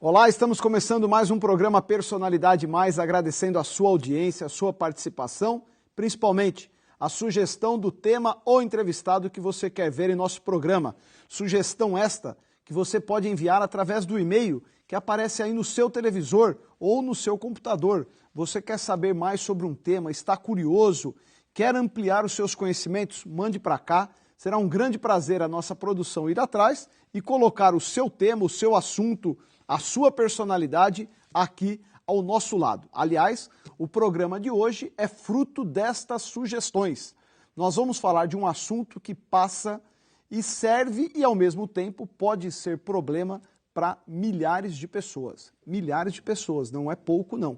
Olá, estamos começando mais um programa Personalidade Mais, agradecendo a sua audiência, a sua participação, principalmente a sugestão do tema ou entrevistado que você quer ver em nosso programa. Sugestão esta que você pode enviar através do e-mail que aparece aí no seu televisor ou no seu computador. Você quer saber mais sobre um tema, está curioso, quer ampliar os seus conhecimentos? Mande para cá. Será um grande prazer a nossa produção ir atrás e colocar o seu tema, o seu assunto, a sua personalidade aqui ao nosso lado. Aliás, o programa de hoje é fruto destas sugestões. Nós vamos falar de um assunto que passa e serve e, ao mesmo tempo, pode ser problema para milhares de pessoas. Milhares de pessoas, não é pouco não.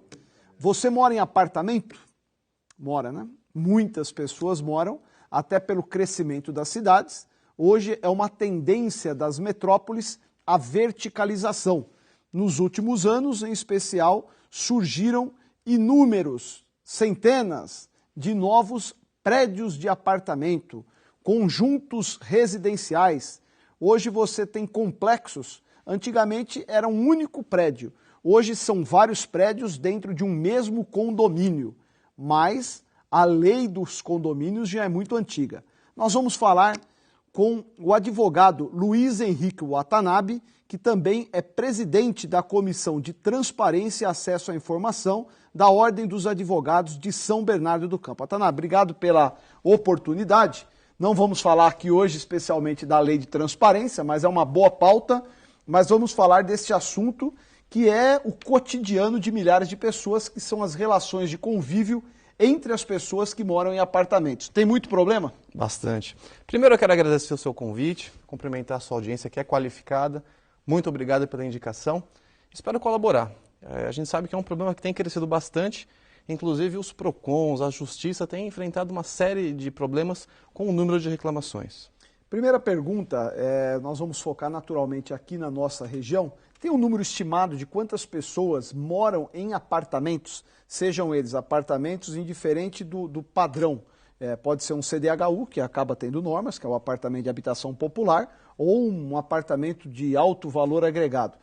Você mora em apartamento? Mora, né? Muitas pessoas moram, até pelo crescimento das cidades. Hoje é uma tendência das metrópoles a verticalização. Nos últimos anos, em especial, surgiram inúmeros, centenas de novos prédios de apartamento, conjuntos residenciais. Hoje você tem complexos. Antigamente era um único prédio. Hoje são vários prédios dentro de um mesmo condomínio. Mas a lei dos condomínios já é muito antiga. Nós vamos falar com o advogado Luiz Henrique Watanabe, que também é presidente da Comissão de Transparência e Acesso à Informação da Ordem dos Advogados de São Bernardo do Campo. Watanabe, obrigado pela oportunidade. Não vamos falar aqui hoje especialmente da lei de transparência, mas é uma boa pauta. Mas vamos falar deste assunto que é o cotidiano de milhares de pessoas, que são as relações de convívio entre as pessoas que moram em apartamentos. Tem muito problema? Bastante. Primeiro eu quero agradecer o seu convite, cumprimentar a sua audiência que é qualificada. Muito obrigado pela indicação. Espero colaborar. A gente sabe que é um problema que tem crescido bastante, inclusive os PROCONs, a Justiça têm enfrentado uma série de problemas com o número de reclamações. Primeira pergunta, nós vamos focar naturalmente aqui na nossa região. Tem um número estimado de quantas pessoas moram em apartamentos, sejam eles apartamentos indiferente do padrão. Pode ser um CDHU, que acaba tendo normas, que é o apartamento de habitação popular, ou um apartamento de alto valor agregado.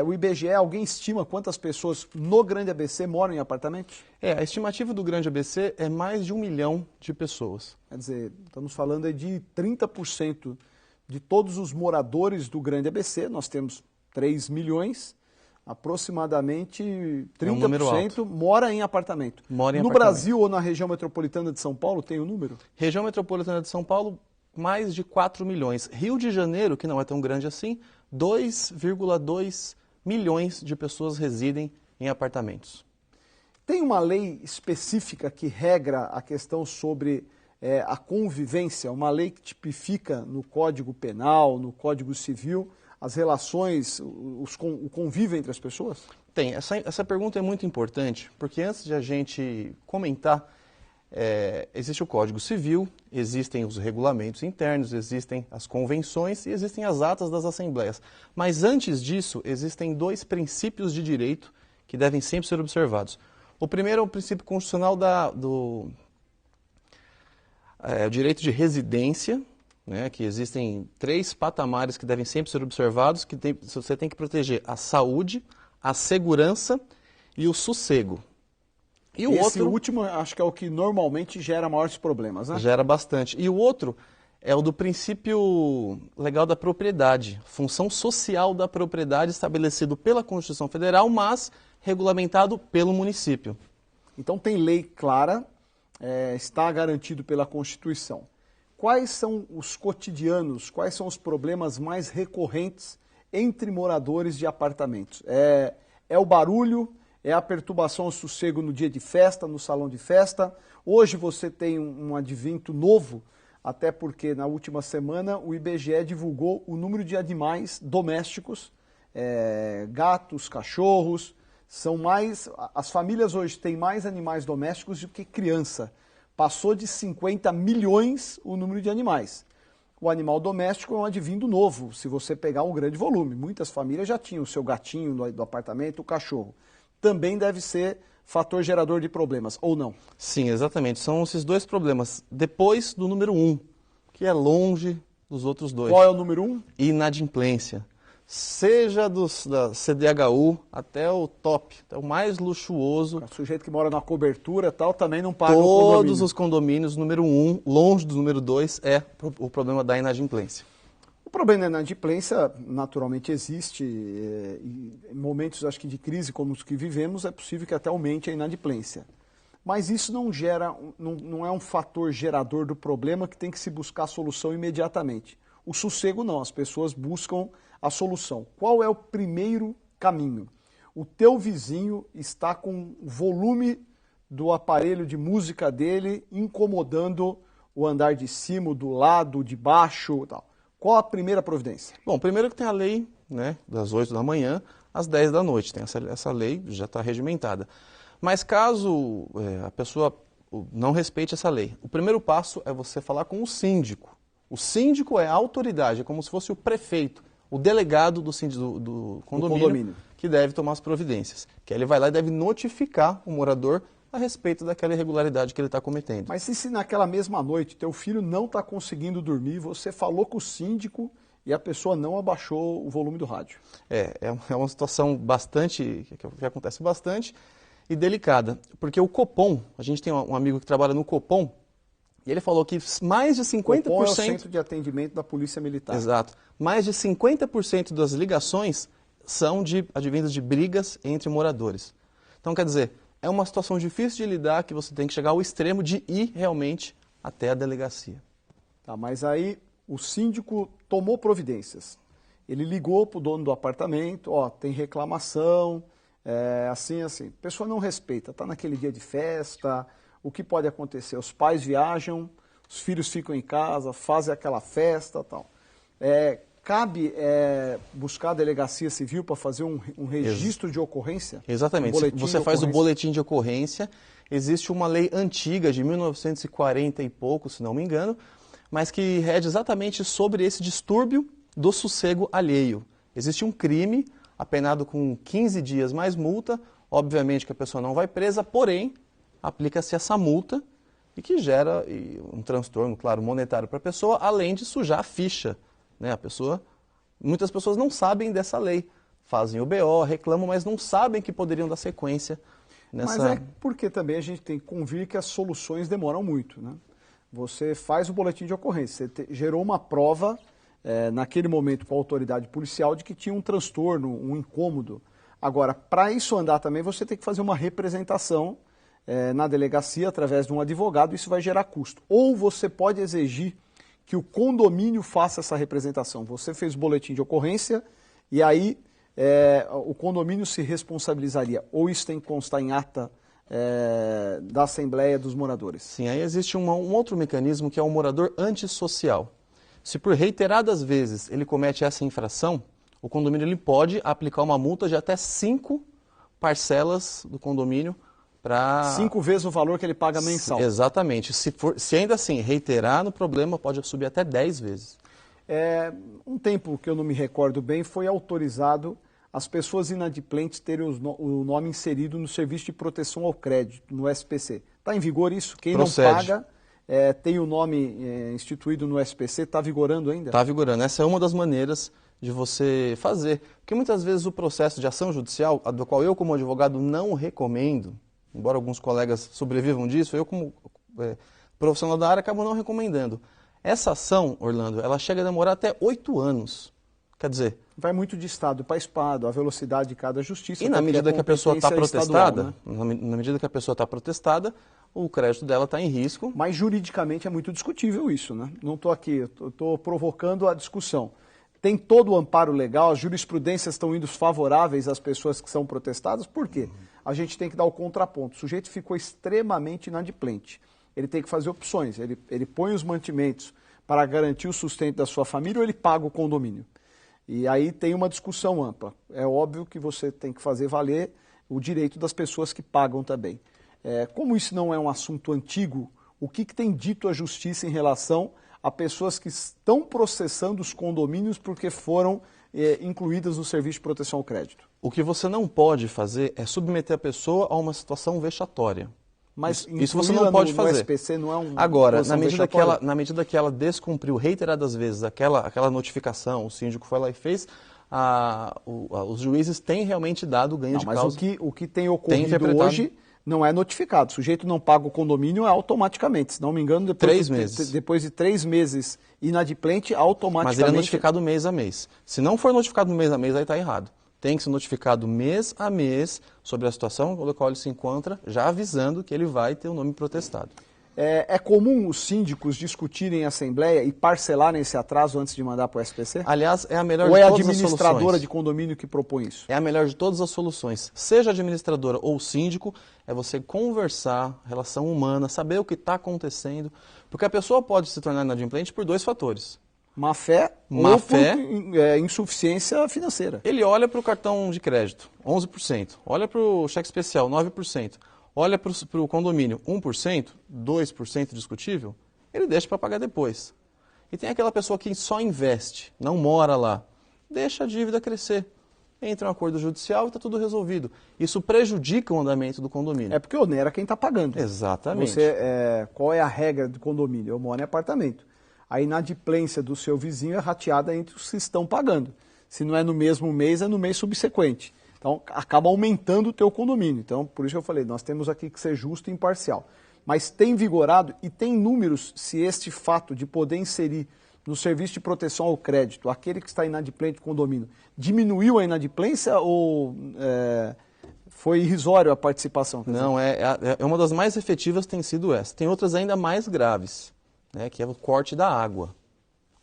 O IBGE, alguém estima quantas pessoas no Grande ABC moram em apartamentos? A estimativa do Grande ABC é mais de 1 milhão de pessoas. Quer dizer, estamos falando aí de 30% de todos os moradores do Grande ABC. Nós temos 3 milhões, aproximadamente 30% mora em apartamento. No Brasil ou na região metropolitana de São Paulo, tem o número? Região metropolitana de São Paulo, mais de 4 milhões. Rio de Janeiro, que não é tão grande assim, 2,2 milhões de pessoas residem em apartamentos. Tem uma lei específica que regra a questão sobre a convivência, uma lei que tipifica no Código Penal, no Código Civil, as relações, o convívio entre as pessoas? Tem. Essa pergunta é muito importante, porque antes de a gente comentar, existe o Código Civil, existem os regulamentos internos, existem as convenções e existem as atas das assembleias. Mas antes disso, existem 2 princípios de direito que devem sempre ser observados. O primeiro é o princípio constitucional do direito de residência, né, que existem 3 patamares que devem sempre ser observados, que você tem que proteger a saúde, a segurança e o sossego. E esse último, acho que é o que normalmente gera maiores problemas, né? Gera bastante. E o outro é o do princípio legal da propriedade, função social da propriedade estabelecido pela Constituição Federal, mas regulamentado pelo município. Então tem lei clara, está garantido pela Constituição. Quais são os cotidianos, quais são os problemas mais recorrentes entre moradores de apartamentos? É o barulho? É a perturbação ao sossego no dia de festa, no salão de festa? Hoje você tem um advento novo, até porque na última semana o IBGE divulgou o número de animais domésticos, gatos, cachorros, as famílias hoje têm mais animais domésticos do que criança. Passou de 50 milhões o número de animais. O animal doméstico é um advindo novo, se você pegar um grande volume. Muitas famílias já tinham o seu gatinho do apartamento, o cachorro. Também deve ser fator gerador de problemas, ou não? Sim, exatamente. São esses 2 problemas. Depois do número 1, que é longe dos outros 2. Qual é o número 1? Inadimplência. seja da CDHU até o top, até o mais luxuoso. O sujeito que mora na cobertura e tal também não paga o Todos condomínio. os condomínios, número 1, longe do número 2, é o problema da inadimplência. O problema da inadimplência naturalmente existe, e em momentos, acho que de crise como os que vivemos, é possível que até aumente a inadimplência. Mas isso não é um fator gerador do problema que tem que se buscar a solução imediatamente. O sossego não, as pessoas buscam a solução. Qual é o primeiro caminho? O teu vizinho está com o volume do aparelho de música dele incomodando o andar de cima, do lado, de baixo e tal. Qual a primeira providência? Bom, primeiro que tem a lei, né, das 8 da manhã às 10 da noite. Tem essa lei, já está regimentada. Mas caso a pessoa não respeite essa lei, o primeiro passo é você falar com o síndico. O síndico é a autoridade, é como se fosse o prefeito, o delegado do condomínio, que deve tomar as providências. Que ele vai lá e deve notificar o morador a respeito daquela irregularidade que ele está cometendo. Mas se naquela mesma noite teu filho não está conseguindo dormir, você falou com o síndico e a pessoa não abaixou o volume do rádio? É uma situação que acontece bastante e delicada. Porque o Copom, a gente tem um amigo que trabalha no Copom, e ele falou que mais de 50%... Copom é o Centro de Atendimento da Polícia Militar. Exato. Mais de 50% das ligações são advindas de brigas entre moradores. Então, quer dizer, é uma situação difícil de lidar, que você tem que chegar ao extremo de ir realmente até a delegacia. Tá, mas aí o síndico tomou providências. Ele ligou para o dono do apartamento, tem reclamação, assim. A pessoa não respeita, está naquele dia de festa, o que pode acontecer? Os pais viajam, os filhos ficam em casa, fazem aquela festa e tal. Cabe buscar a delegacia civil para fazer um registro de ocorrência? Exatamente. Você faz o boletim de ocorrência. Existe uma lei antiga, de 1940 e pouco, se não me engano, mas que rege exatamente sobre esse distúrbio do sossego alheio. Existe um crime apenado com 15 dias mais multa. Obviamente que a pessoa não vai presa, porém, aplica-se essa multa e que gera um transtorno, claro, monetário para a pessoa, além de sujar a ficha. Né? Muitas pessoas não sabem dessa lei, fazem o BO, reclamam, mas não sabem que poderiam dar sequência nessa... Mas é porque também a gente tem que convir que as soluções demoram muito, né? Você faz o boletim de ocorrência, você gerou uma prova naquele momento com a autoridade policial de que tinha um transtorno, um incômodo. Agora, para isso andar também, você tem que fazer uma representação na delegacia através de um advogado, isso vai gerar custo. Ou você pode exigir que o condomínio faça essa representação. Você fez o boletim de ocorrência e aí o condomínio se responsabilizaria. Ou isso tem que constar em ata da Assembleia dos Moradores? Sim, aí existe um outro mecanismo que é o morador antissocial. Se por reiteradas vezes ele comete essa infração, o condomínio ele pode aplicar uma multa de até 5 parcelas do condomínio para... 5 vezes o valor que ele paga mensal. Exatamente. Se ainda assim reiterar no problema, pode subir até 10 vezes. Um tempo que eu não me recordo bem, foi autorizado as pessoas inadimplentes terem o nome inserido no Serviço de Proteção ao Crédito, no SPC. Está em vigor isso? Quem Procede. Não paga, tem o nome instituído no SPC, está vigorando ainda? Está vigorando. Essa é uma das maneiras de você fazer. Porque muitas vezes o processo de ação judicial, do qual eu como advogado não recomendo, embora alguns colegas sobrevivam disso, eu como profissional da área acabo não recomendando. Essa ação, Orlando, ela chega a demorar até 8 anos. Quer dizer... Vai muito de estado para estado, a velocidade de cada justiça. E na medida que a pessoa está protestada, né? na medida que a pessoa está protestada, o crédito dela está em risco. Mas juridicamente é muito discutível isso, né? Não estou aqui, estou provocando a discussão. Tem todo o amparo legal, as jurisprudências estão indo favoráveis às pessoas que são protestadas, por quê? A gente tem que dar o contraponto. O sujeito ficou extremamente inadimplente. Ele tem que fazer opções, ele põe os mantimentos para garantir o sustento da sua família ou ele paga o condomínio. E aí tem uma discussão ampla. É óbvio que você tem que fazer valer o direito das pessoas que pagam também. Como isso não é um assunto antigo, o que tem dito a justiça em relação a pessoas que estão processando os condomínios porque foram incluídas no Serviço de Proteção ao Crédito? O que você não pode fazer é submeter a pessoa a uma situação vexatória. Mas isso você não pode fazer. No SPC não é Agora, na medida que ela descumpriu reiteradas vezes aquela notificação, o síndico foi lá e fez, os juízes têm realmente dado ganho de causa. Mas o que tem ocorrido hoje não é notificado. O sujeito não paga o condomínio automaticamente. Se não me engano, depois de 3 meses inadimplente, automaticamente... Mas ele é notificado mês a mês. Se não for notificado mês a mês, aí está errado. Tem que ser notificado mês a mês sobre a situação no qual ele se encontra, já avisando que ele vai ter o nome protestado. É comum os síndicos discutirem em assembleia e parcelarem esse atraso antes de mandar para o SPC? Aliás, é a melhor de todas as soluções. Ou é a administradora de condomínio que propõe isso? É a melhor de todas as soluções. Seja administradora ou síndico, é você conversar, relação humana, saber o que está acontecendo. Porque a pessoa pode se tornar inadimplente por 2 fatores. Má fé ou por insuficiência financeira. Ele olha para o cartão de crédito, 11%. Olha para o cheque especial, 9%. Olha para o condomínio, 1%, 2% discutível, ele deixa para pagar depois. E tem aquela pessoa que só investe, não mora lá, deixa a dívida crescer. Entra um acordo judicial e está tudo resolvido. Isso prejudica o andamento do condomínio. É porque onera quem está pagando. Exatamente. Qual é a regra do condomínio? Eu moro em apartamento. A inadimplência do seu vizinho é rateada entre os que estão pagando. Se não é no mesmo mês, é no mês subsequente. Então, acaba aumentando o teu condomínio. Então, por isso que eu falei, nós temos aqui que ser justo e imparcial. Mas tem vigorado e tem números se este fato de poder inserir no serviço de proteção ao crédito, aquele que está inadimplente do condomínio, diminuiu a inadimplência ou foi irrisório a participação? Não, uma das mais efetivas tem sido essa. Tem outras ainda mais graves, né, que é o corte da água.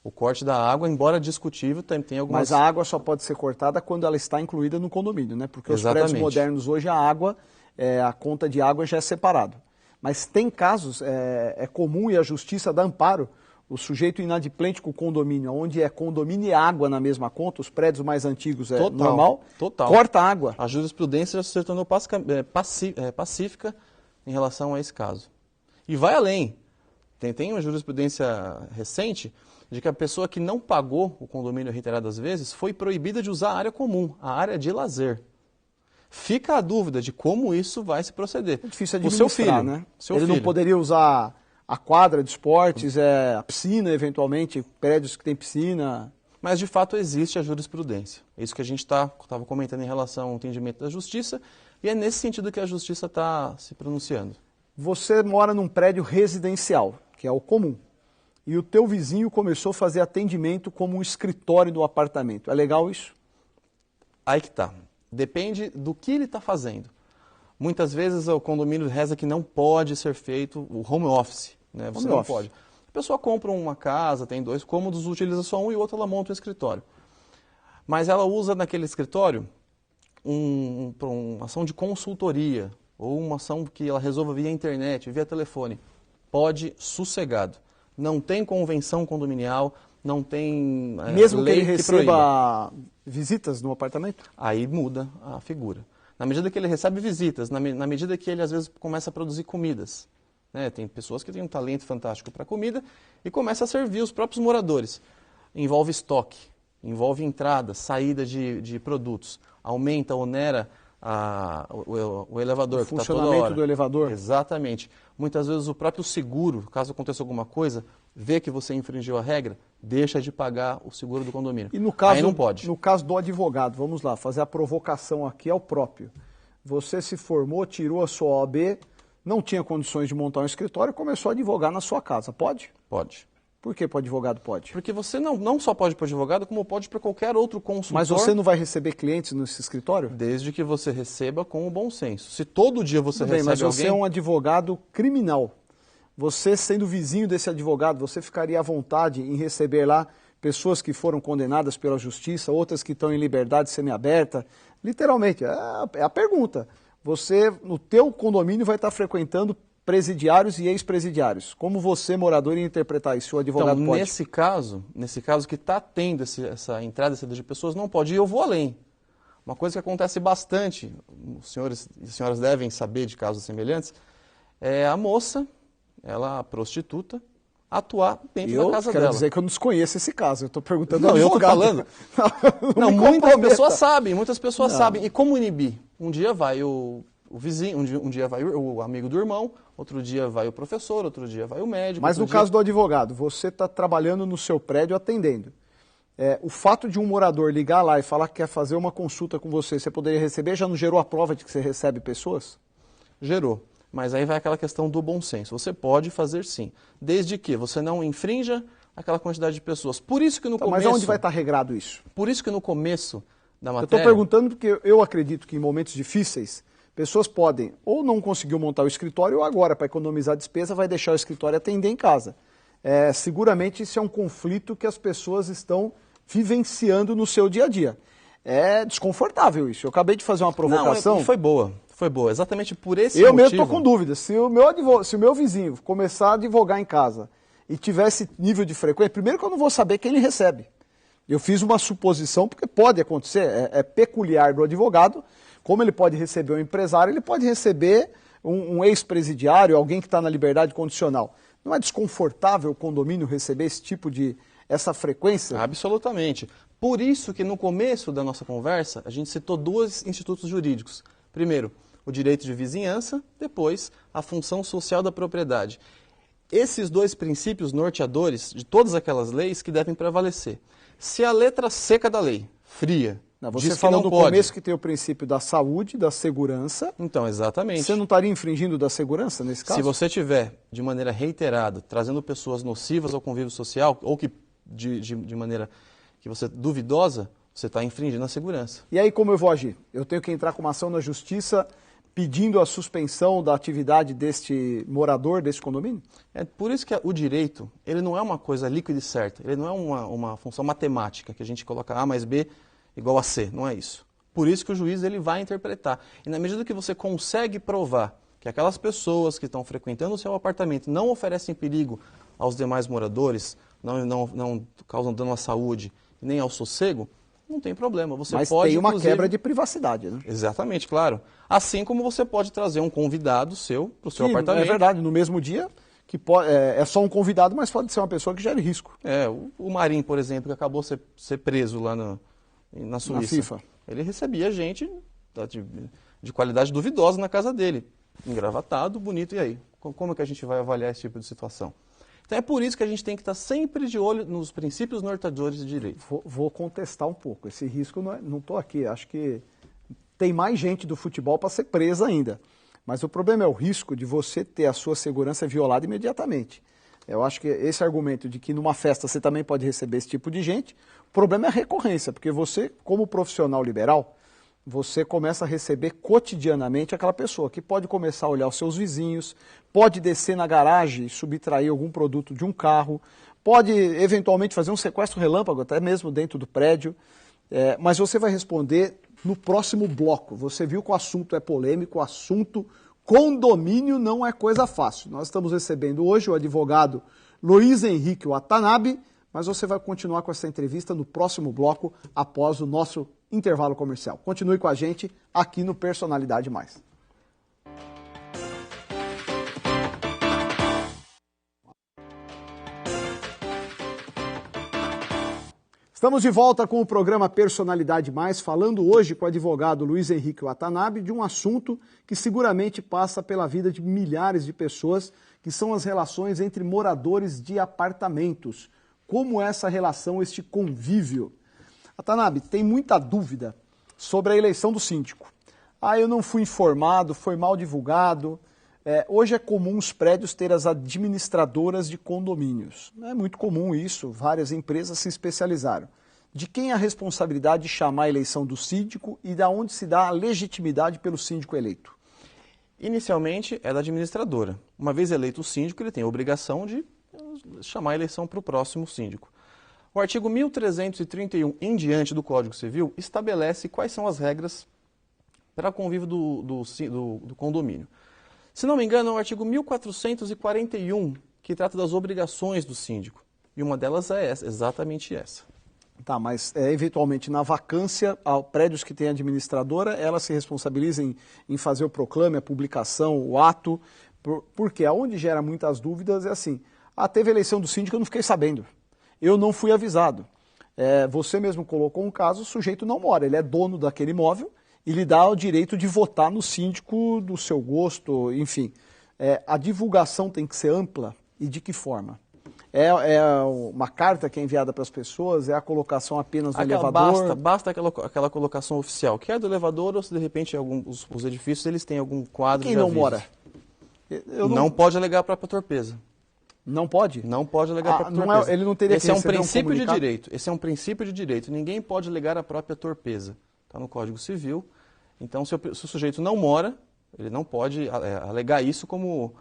O corte da água, embora discutível, tem algumas... Mas a água só pode ser cortada quando ela está incluída no condomínio, né? Porque Exatamente. Os prédios modernos hoje, a conta de água já é separado. Mas tem casos, é comum e a justiça dá amparo, o sujeito inadimplente com o condomínio, onde é condomínio e água na mesma conta, os prédios mais antigos normal, corta a água. A jurisprudência já se tornou pacífica em relação a esse caso. E vai além. Tem uma jurisprudência recente de que a pessoa que não pagou o condomínio reiteradas vezes foi proibida de usar a área comum, a área de lazer. Fica a dúvida de como isso vai se proceder. É difícil administrar, o seu filho, né? Ele não poderia usar a quadra de esportes, a piscina, eventualmente, prédios que têm piscina. Mas, de fato, existe a jurisprudência. É isso que a gente estava comentando em relação ao entendimento da justiça, e é nesse sentido que a justiça está se pronunciando. Você mora num prédio residencial, que é o comum, e o teu vizinho começou a fazer atendimento como um escritório do apartamento. É legal isso? Aí que tá. Depende do que ele está fazendo. Muitas vezes o condomínio reza que não pode ser feito o home office. Né? Você não pode. A pessoa compra uma casa, tem 2 cômodos, utiliza só um e o outro ela monta um escritório. Mas ela usa naquele escritório uma ação de consultoria ou uma ação que ela resolva via internet, via telefone. Pode sossegado. Não tem convenção condominial, não tem mesmo lei que ele receba visitas no apartamento? Aí muda a figura. Na medida que ele recebe visitas, na medida que ele às vezes começa a produzir comidas. Né? Tem pessoas que têm um talento fantástico para comida e começa a servir os próprios moradores. Envolve estoque, envolve entrada, saída de produtos, aumenta, onera o elevador. O funcionamento do elevador. Exatamente. Muitas vezes o próprio seguro, caso aconteça alguma coisa, vê que você infringiu a regra, deixa de pagar o seguro do condomínio. E no caso, aí não pode. No caso do advogado, vamos lá, fazer a provocação aqui ao próprio. Você se formou, tirou a sua OAB, não tinha condições de montar um escritório, começou a advogar na sua casa. Pode? Pode. Por que para o advogado pode? Porque você não só pode para o advogado, como pode para qualquer outro consultor. Mas você não vai receber clientes nesse escritório? Desde que você receba com o bom senso. Se todo dia você recebe mas você é um advogado criminal. Você, sendo vizinho desse advogado, você ficaria à vontade em receber lá pessoas que foram condenadas pela justiça, outras que estão em liberdade semiaberta? Literalmente, é a pergunta. Você, no teu condomínio, vai estar frequentando presidiários e ex-presidiários. Como você, morador, ia interpretar isso? O advogado pode? Nesse caso que está tendo essa entrada e saída de pessoas, não pode. E eu vou além. Uma coisa que acontece bastante, os senhores e senhoras devem saber de casos semelhantes, é a moça, a prostituta, atuar dentro da casa dela. Eu quero dizer que eu não desconheço esse caso, eu estou perguntando ao advogado. Eu estou falando. Não, muitas pessoas sabem. E como inibir? Um dia vai o vizinho, um dia vai o amigo do irmão, outro dia vai o professor, outro dia vai o médico. Mas no caso do advogado, você está trabalhando no seu prédio atendendo. o fato de um morador ligar lá e falar que quer fazer uma consulta com você, você poderia receber, já não gerou a prova de que você recebe pessoas? Gerou. Mas aí vai aquela questão do bom senso. Você pode fazer sim, desde que você não infrinja aquela quantidade de pessoas. Por isso que no começo... Mas onde vai estar regrado isso? Por isso que no começo da matéria... Eu estou perguntando porque eu acredito que em momentos difíceis, pessoas podem ou não conseguir montar o escritório ou agora, para economizar despesa, vai deixar o escritório atender em casa. Seguramente isso é um conflito que as pessoas estão vivenciando no seu dia a dia. É desconfortável isso. Eu acabei de fazer uma provocação. Não, foi boa. Foi boa. Exatamente por esse motivo. Eu motivo... mesmo estou com dúvida. Se o meu vizinho começar a advogar em casa e tiver esse nível de frequência, primeiro que eu não vou saber quem ele recebe. Eu fiz uma suposição, porque pode acontecer, é peculiar do advogado, como ele pode receber um empresário, ele pode receber um ex-presidiário, alguém que está na liberdade condicional. Não é desconfortável o condomínio receber essa frequência? Absolutamente. Por isso que no começo da nossa conversa, a gente citou dois institutos jurídicos. Primeiro, o direito de vizinhança, depois, a função social da propriedade. Esses dois princípios norteadores de todas aquelas leis que devem prevalecer. Se a letra seca da lei, fria, você falou no começo que tem o princípio da saúde, da segurança. Então, exatamente. Você não estaria infringindo da segurança nesse caso? Se você tiver, de maneira reiterada, trazendo pessoas nocivas ao convívio social, ou que de maneira que você duvidosa, você está infringindo a segurança. E aí como eu vou agir? Eu tenho que entrar com uma ação na justiça pedindo a suspensão da atividade deste morador, deste condomínio? É por isso que o direito, ele não é uma coisa líquida e certa, ele não é uma função matemática, que a gente coloca A mais B igual a C, não é isso. Por isso que o juiz ele vai interpretar. E na medida que você consegue provar que aquelas pessoas que estão frequentando o seu apartamento não oferecem perigo aos demais moradores, não causam dano à saúde, nem ao sossego, não tem problema. Mas tem uma quebra de privacidade, né? Exatamente, claro. Assim como você pode trazer um convidado seu para o seu apartamento. É verdade, no mesmo dia, que é só um convidado, mas pode ser uma pessoa que gere risco. O Marinho, por exemplo, que acabou ser preso lá na Suíça. Na FIFA. Ele recebia gente de qualidade duvidosa na casa dele. Engravatado, bonito, e aí? Como é que a gente vai avaliar esse tipo de situação? Então é por isso que a gente tem que estar sempre de olho nos princípios norteadores de direito. Vou contestar um pouco. Esse risco não estou aqui. Acho que tem mais gente do futebol para ser presa ainda. Mas o problema é o risco de você ter a sua segurança violada imediatamente. Eu acho que esse argumento de que numa festa você também pode receber esse tipo de gente, o problema é a recorrência, porque você, como profissional liberal, você começa a receber cotidianamente aquela pessoa que pode começar a olhar os seus vizinhos, pode descer na garagem e subtrair algum produto de um carro, pode eventualmente fazer um sequestro relâmpago, até mesmo dentro do prédio, mas você vai responder no próximo bloco. Você viu que o assunto é polêmico, o assunto condomínio não é coisa fácil. Nós estamos recebendo hoje o advogado Luiz Henrique Watanabe, mas você vai continuar com essa entrevista no próximo bloco, após o nosso intervalo comercial. Continue com a gente aqui no Personalidade Mais. Estamos de volta com o programa Personalidade Mais, falando hoje com o advogado Luiz Henrique Watanabe de um assunto que seguramente passa pela vida de milhares de pessoas, que são as relações entre moradores de apartamentos. Como essa relação, este convívio. Watanabe, tem muita dúvida sobre a eleição do síndico. Eu não fui informado, foi mal divulgado. Hoje é comum os prédios ter as administradoras de condomínios. É muito comum isso, várias empresas se especializaram. De quem é a responsabilidade de chamar a eleição do síndico e da onde se dá a legitimidade pelo síndico eleito? Inicialmente é da administradora. Uma vez eleito o síndico, ele tem a obrigação de chamar a eleição para o próximo síndico. O artigo 1331 em diante do Código Civil estabelece quais são as regras para convívio do condomínio. Se não me engano, é o artigo 1441 que trata das obrigações do síndico. E uma delas é essa, exatamente essa. Tá, mas eventualmente na vacância, prédios que têm administradora, ela se responsabiliza em fazer o proclame, a publicação, o ato, porque aonde gera muitas dúvidas é assim, teve eleição do síndico, eu não fiquei sabendo, eu não fui avisado. Você mesmo colocou um caso, o sujeito não mora, ele é dono daquele imóvel e lhe dá o direito de votar no síndico do seu gosto, enfim. A divulgação tem que ser ampla e de que forma? É uma carta que é enviada para as pessoas? É a colocação apenas no elevador? Basta aquela colocação oficial, que é do elevador ou se de repente os edifícios eles têm algum quadro Quem de não avisos. mora? Não pode alegar a própria torpeza. Não pode? Não pode alegar a própria torpeza. Ele não teria Esse que é um receber princípio de comunicado? direito. Esse é um princípio de direito. Ninguém pode alegar a própria torpeza. Está no Código Civil. Então, se o sujeito não mora, ele não pode alegar isso como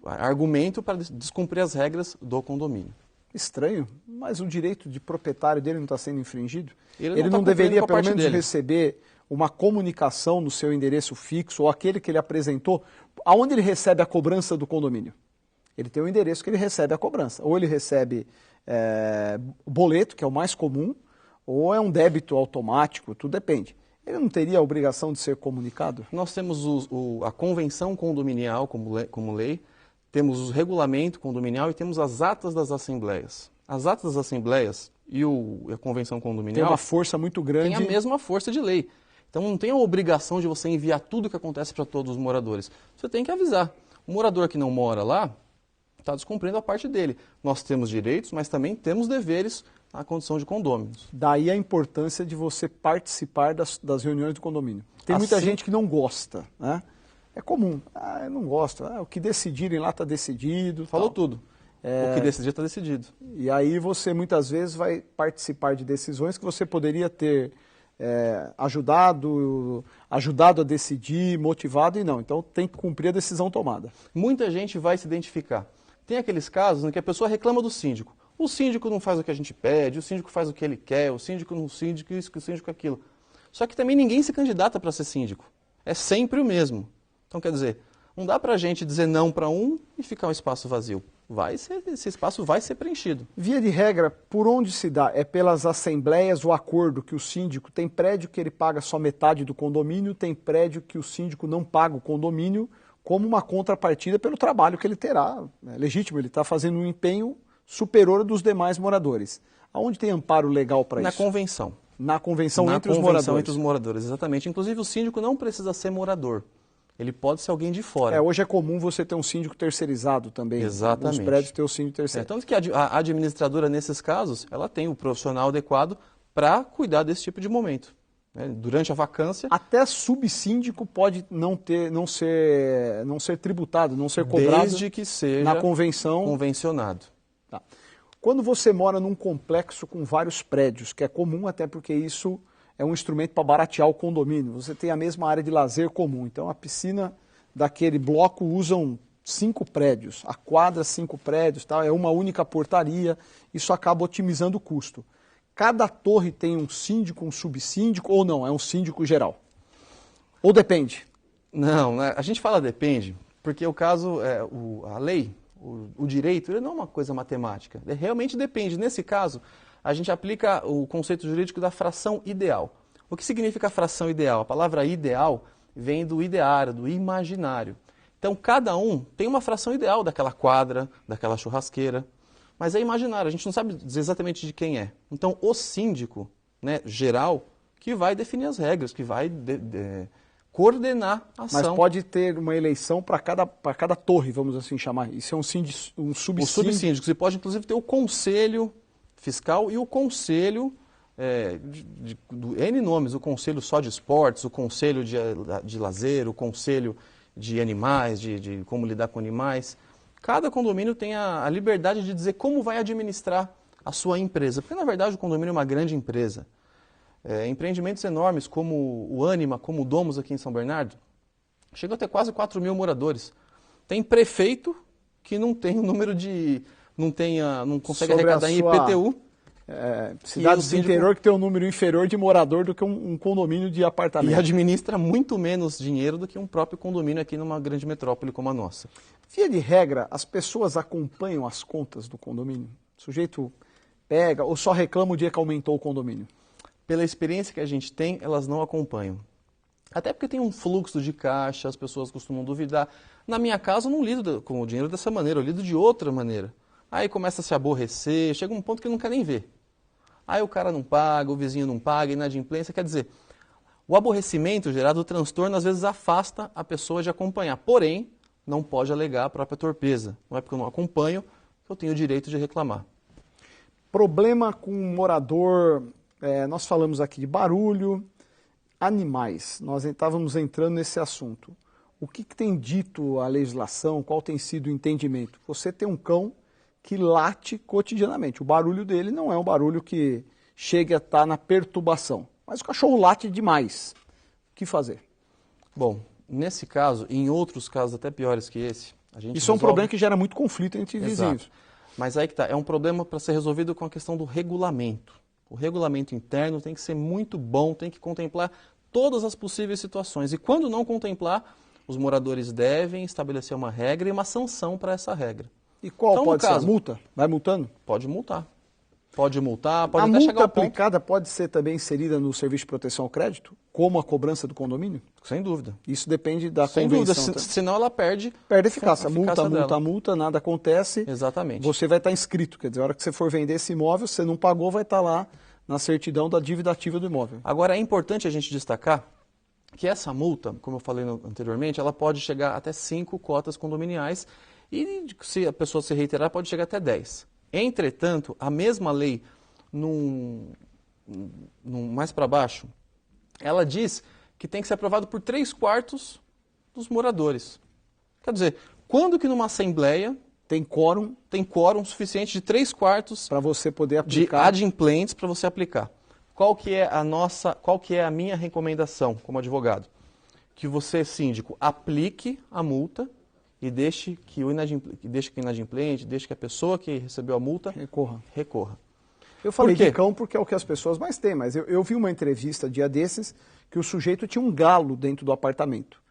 argumento para descumprir as regras do condomínio. Estranho, mas o direito de proprietário dele não está sendo infringido? Ele não deveria, pelo menos, dele. receber uma comunicação no seu endereço fixo ou aquele que ele apresentou? Aonde ele recebe a cobrança do condomínio? Ele tem um endereço que ele recebe a cobrança. Ou ele recebe boleto, que é o mais comum, ou é um débito automático, tudo depende. Ele não teria a obrigação de ser comunicado? Nós temos a convenção condominial como lei, temos o regulamento condominial e temos as atas das assembleias. As atas das assembleias e a convenção condominial... Tem uma força muito grande. Tem a mesma força de lei. Então não tem a obrigação de você enviar tudo o que acontece para todos os moradores. Você tem que avisar. O morador que não mora lá está descumprindo a parte dele. Nós temos direitos, mas também temos deveres na condição de condôminos. Daí a importância de você participar das reuniões do condomínio. Tem muita gente que não gosta, né? É comum. Eu não gosto. O que decidirem lá está decidido. Falou tudo. O que decidir está decidido. E aí você muitas vezes vai participar de decisões que você poderia ter ajudado a decidir, motivado e não. Então tem que cumprir a decisão tomada. Muita gente vai se identificar. Tem aqueles casos em que a pessoa reclama do síndico. O síndico não faz o que a gente pede, o síndico faz o que ele quer, o síndico não síndico isso, o síndico aquilo. Só que também ninguém se candidata para ser síndico. É sempre o mesmo. Então, quer dizer, não dá para a gente dizer não para um e ficar um espaço vazio. Esse espaço vai ser preenchido. Via de regra, por onde se dá? É pelas assembleias, o acordo que o síndico tem prédio que ele paga só metade do condomínio, tem prédio que o síndico não paga o condomínio como uma contrapartida pelo trabalho que ele terá. É legítimo, ele está fazendo um empenho superior dos demais moradores. Aonde tem amparo legal para isso? Na convenção. Na convenção entre os moradores. Na convenção entre os moradores, exatamente. Inclusive o síndico não precisa ser morador. Ele pode ser alguém de fora. Hoje é comum você ter um síndico terceirizado também. Exatamente. Os prédios ter o síndico terceirizado. Tanto que a administradora, nesses casos, ela tem o profissional adequado para cuidar desse tipo de momento. Durante a vacância... Até subsíndico pode não ser tributado, não ser cobrado... Desde que seja na convenção convencionado. Tá. Quando você mora num complexo com vários prédios, que é comum até porque isso... é um instrumento para baratear o condomínio. Você tem a mesma área de lazer comum. Então, a piscina daquele bloco usam 5 prédios. A quadra, 5 prédios. Tá? É uma única portaria. Isso acaba otimizando o custo. Cada torre tem um síndico, um subsíndico, ou não? É um síndico geral? Ou depende? Não, a gente fala depende, porque o caso, a lei, o direito, ele não é uma coisa matemática. Realmente depende. Nesse caso... a gente aplica o conceito jurídico da fração ideal. O que significa fração ideal? A palavra ideal vem do ideário, do imaginário. Então, cada um tem uma fração ideal daquela quadra, daquela churrasqueira, mas é imaginário, a gente não sabe dizer exatamente de quem é. Então, o síndico, geral, que vai definir as regras, que vai coordenar a ação. Mas pode ter uma eleição para cada torre, vamos assim chamar. Isso é um subsíndico. O subsíndico, você pode inclusive ter o conselho fiscal e o conselho do N nomes, o conselho só de esportes, o conselho de lazer, o conselho de animais, de como lidar com animais. Cada condomínio tem a liberdade de dizer como vai administrar a sua empresa, porque na verdade o condomínio é uma grande empresa. Empreendimentos enormes como o Anima, como o Domus aqui em São Bernardo, chegam a ter quase 4 mil moradores. Tem prefeito que não tem o número de... não consegue arrecadar em IPTU. Cidades do interior que tem um número inferior de morador do que um condomínio de apartamento. E administra muito menos dinheiro do que um próprio condomínio aqui numa grande metrópole como a nossa. Via de regra, as pessoas acompanham as contas do condomínio? O sujeito pega ou só reclama o dia que aumentou o condomínio? Pela experiência que a gente tem, elas não acompanham. Até porque tem um fluxo de caixa, as pessoas costumam duvidar. Na minha casa eu não lido com o dinheiro dessa maneira, eu lido de outra maneira. Aí começa a se aborrecer, chega um ponto que não quer nem ver. Aí o cara não paga, o vizinho não paga, inadimplência. Quer dizer, o aborrecimento gerado do transtorno às vezes afasta a pessoa de acompanhar. Porém, não pode alegar a própria torpeza. Não é porque eu não acompanho que eu tenho o direito de reclamar. Problema com morador, nós falamos aqui de barulho, animais, nós estávamos entrando nesse assunto. O que tem dito a legislação, qual tem sido o entendimento? Você tem um cão que late cotidianamente, o barulho dele não é um barulho que chegue a estar na perturbação, mas o cachorro late demais. O que fazer? Bom, nesse caso, e em outros casos até piores que esse, a gente Isso é um problema que gera muito conflito entre vizinhos. Exato. Mas aí que tá, é um problema para ser resolvido com a questão do regulamento. O regulamento interno tem que ser muito bom, tem que contemplar todas as possíveis situações. E quando não contemplar, os moradores devem estabelecer uma regra e uma sanção para essa regra. E qual então, pode ser a multa? Vai multando? Pode multar. Pode multar, pode a até chegar multa ao ponto... aplicada pode ser também inserida no serviço de proteção ao crédito, como a cobrança do condomínio? Sem dúvida. Isso depende da Sem convenção. dúvida, senão ela perde eficácia. a eficácia dela. Multa, nada acontece. Exatamente. Você vai estar inscrito, quer dizer, a hora que você for vender esse imóvel, você não pagou, vai estar lá na certidão da dívida ativa do imóvel. Agora, é importante a gente destacar que essa multa, como eu falei anteriormente, ela pode chegar até 5 cotas condominiais e, se a pessoa se reiterar, pode chegar até 10. Entretanto, a mesma lei, mais para baixo, ela diz que tem que ser aprovado por 3/4 dos moradores. Quer dizer, quando que numa assembleia tem quórum suficiente de 3/4 para você poder aplicar de adimplentes para você aplicar? Qual que é a minha recomendação como advogado? Que você, síndico, aplique a multa e deixe que o inadimplente, deixe que a pessoa que recebeu a multa recorra. Eu falei de cão porque é o que as pessoas mais têm, mas eu vi uma entrevista dia desses que o sujeito tinha um galo dentro do apartamento.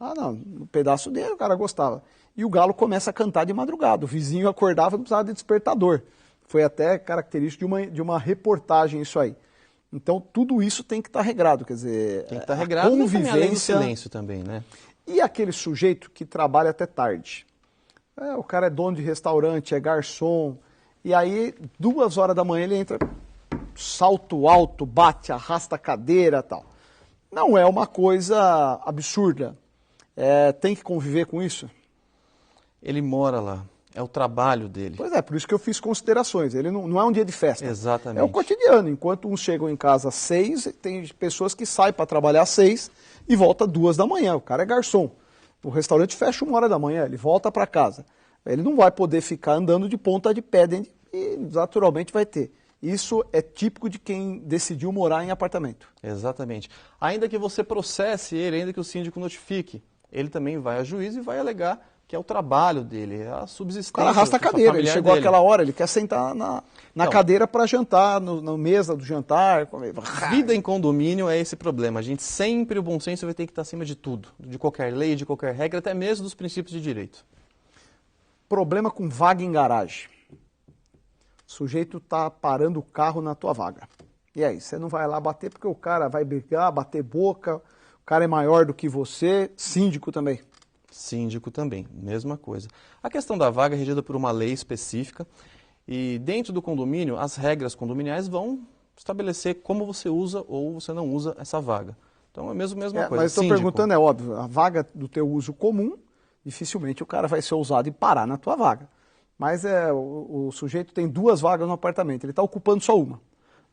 Ah, não, no pedaço dele o cara gostava. E o galo começa a cantar de madrugada, o vizinho acordava e não precisava de despertador. Foi até característico de uma reportagem isso aí. Então, tudo isso tem que estar regrado, quer dizer, tem que estar regrado, convivência... além do silêncio também, né? E aquele sujeito que trabalha até tarde? O cara é dono de restaurante, é garçom, e aí, 2 horas da manhã, ele entra, salto alto, bate, arrasta a cadeira e tal. Não é uma coisa absurda. Tem que conviver com isso? Ele mora lá. É o trabalho dele. Pois é, por isso que eu fiz considerações. Ele não é um dia de festa. Exatamente. É o cotidiano. Enquanto uns chegam em casa às 6, tem pessoas que saem para trabalhar às 6 e voltam 2 da manhã. O cara é garçom. O restaurante fecha 1 hora da manhã, ele volta para casa. Ele não vai poder ficar andando de ponta de pé e naturalmente vai ter. Isso é típico de quem decidiu morar em apartamento. Exatamente. Ainda que você processe ele, ainda que o síndico notifique, ele também vai a juízo e vai alegar que é o trabalho dele, é a subsistência. O cara arrasta a cadeira, ele chegou àquela hora, ele quer sentar na cadeira para jantar, na mesa do jantar. Vida em condomínio é esse problema. O bom senso vai ter que estar acima de tudo, de qualquer lei, de qualquer regra, até mesmo dos princípios de direito. Problema com vaga em garagem. O sujeito está parando o carro na tua vaga. E aí, você não vai lá bater porque o cara vai brigar, bater boca, o cara é maior do que você, síndico também. Síndico também, mesma coisa. A questão da vaga é regida por uma lei específica e dentro do condomínio as regras condominiais vão estabelecer como você usa ou você não usa essa vaga. Então é a mesma coisa. Mas estou perguntando, é óbvio, a vaga do teu uso comum, dificilmente o cara vai ser ousado e parar na tua vaga. Mas o sujeito tem 2 vagas no apartamento, ele está ocupando só uma.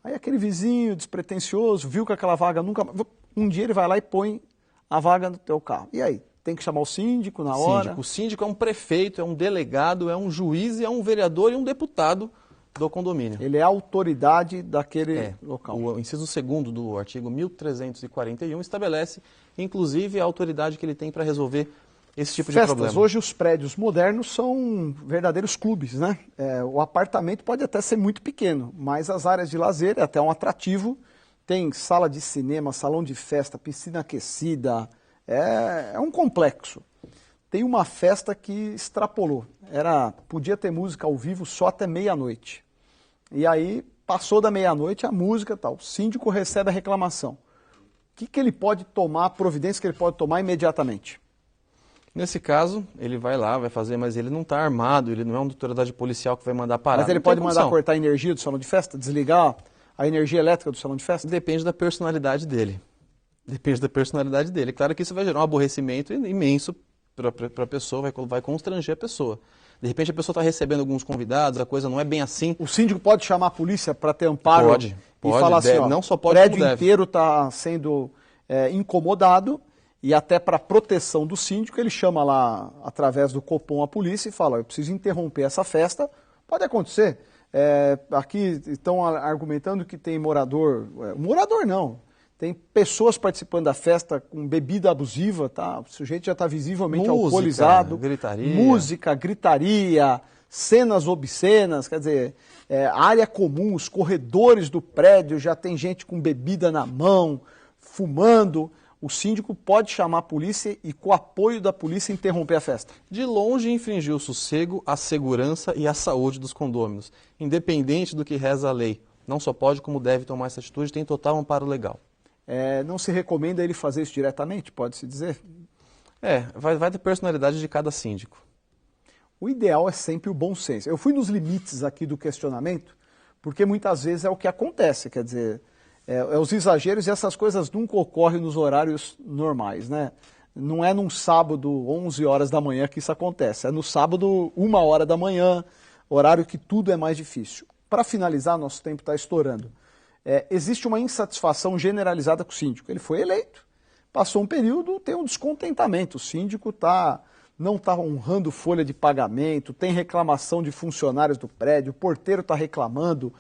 Aí aquele vizinho despretensioso, viu que aquela vaga nunca... Um dia ele vai lá e põe a vaga no teu carro. E aí? Tem que chamar o síndico na hora? O síndico é um prefeito, é um delegado, é um juiz, é um vereador e um deputado do condomínio. Ele é a autoridade daquele local. O inciso 2º do artigo 1341 estabelece, inclusive, a autoridade que ele tem para resolver esse tipo de problema. Hoje os prédios modernos são verdadeiros clubes, né? O apartamento pode até ser muito pequeno, mas as áreas de lazer é até um atrativo. Tem sala de cinema, salão de festa, piscina aquecida... É um complexo. Tem uma festa que extrapolou. Podia ter música ao vivo só até meia-noite. E aí, passou da meia-noite a música e tal. O síndico recebe a reclamação. O que ele pode tomar, a providência que ele pode tomar imediatamente? Nesse caso, ele vai lá, vai fazer, mas ele não está armado, ele não é uma autoridade policial que vai mandar parar. Mas ele pode mandar cortar a energia do salão de festa, desligar a energia elétrica do salão de festa? Depende da personalidade dele. Claro que isso vai gerar um aborrecimento imenso para a pessoa, vai constranger a pessoa. De repente a pessoa está recebendo alguns convidados, a coisa não é bem assim. O síndico pode chamar a polícia para ter amparo Pode, e falar assim, ó, não só pode, o prédio como deve. inteiro está sendo incomodado e até para proteção do síndico ele chama lá, através do Copom, a polícia e fala, eu preciso interromper essa festa. Pode acontecer. Aqui estão argumentando que tem morador não, tem pessoas participando da festa com bebida abusiva, tá? O sujeito já está visivelmente alcoolizado. Música, gritaria, cenas obscenas, quer dizer, área comum, os corredores do prédio, já tem gente com bebida na mão, fumando. O síndico pode chamar a polícia e, com o apoio da polícia, interromper a festa. De longe infringir o sossego, a segurança e a saúde dos condôminos. Independente do que reza a lei. Não só pode, como deve tomar essa atitude, tem total amparo legal. Não se recomenda ele fazer isso diretamente, pode-se dizer? Vai da personalidade de cada síndico. O ideal é sempre o bom senso. Eu fui nos limites aqui do questionamento, porque muitas vezes é o que acontece, quer dizer... os exageros e essas coisas nunca ocorrem nos horários normais, né? Não é num sábado, 11 horas da manhã que isso acontece, é no sábado, 1 hora da manhã, horário que tudo é mais difícil. Para finalizar, nosso tempo está estourando. Existe uma insatisfação generalizada com o síndico. Ele foi eleito, passou um período, tem um descontentamento. O síndico não está honrando folha de pagamento, tem reclamação de funcionários do prédio, o porteiro está reclamando,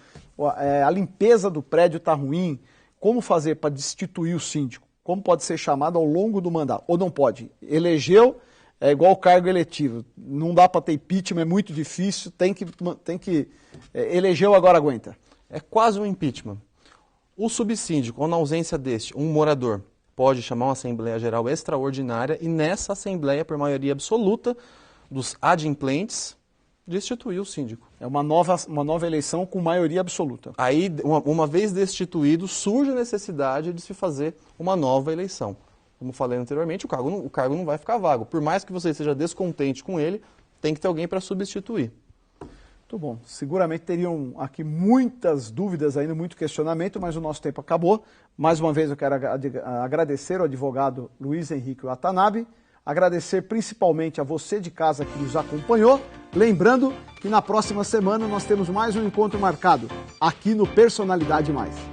a limpeza do prédio está ruim. Como fazer para destituir o síndico? Como pode ser chamado ao longo do mandato? Ou não pode? Elegeu, é igual o cargo eletivo. Não dá para ter impeachment, é muito difícil, tem que elegeu, agora aguenta. É quase um impeachment. O subsíndico, ou na ausência deste, um morador, pode chamar uma Assembleia Geral extraordinária e nessa Assembleia, por maioria absoluta dos adimplentes, destituir o síndico. É uma nova eleição com maioria absoluta. Aí, uma vez destituído, surge a necessidade de se fazer uma nova eleição. Como falei anteriormente, o cargo não vai ficar vago. Por mais que você esteja descontente com ele, tem que ter alguém para substituir. Muito bom. Seguramente teriam aqui muitas dúvidas ainda, muito questionamento, mas o nosso tempo acabou. Mais uma vez eu quero agradecer ao advogado Luiz Henrique Watanabe, agradecer principalmente a você de casa que nos acompanhou. Lembrando que na próxima semana nós temos mais um encontro marcado aqui no Personalidade Mais.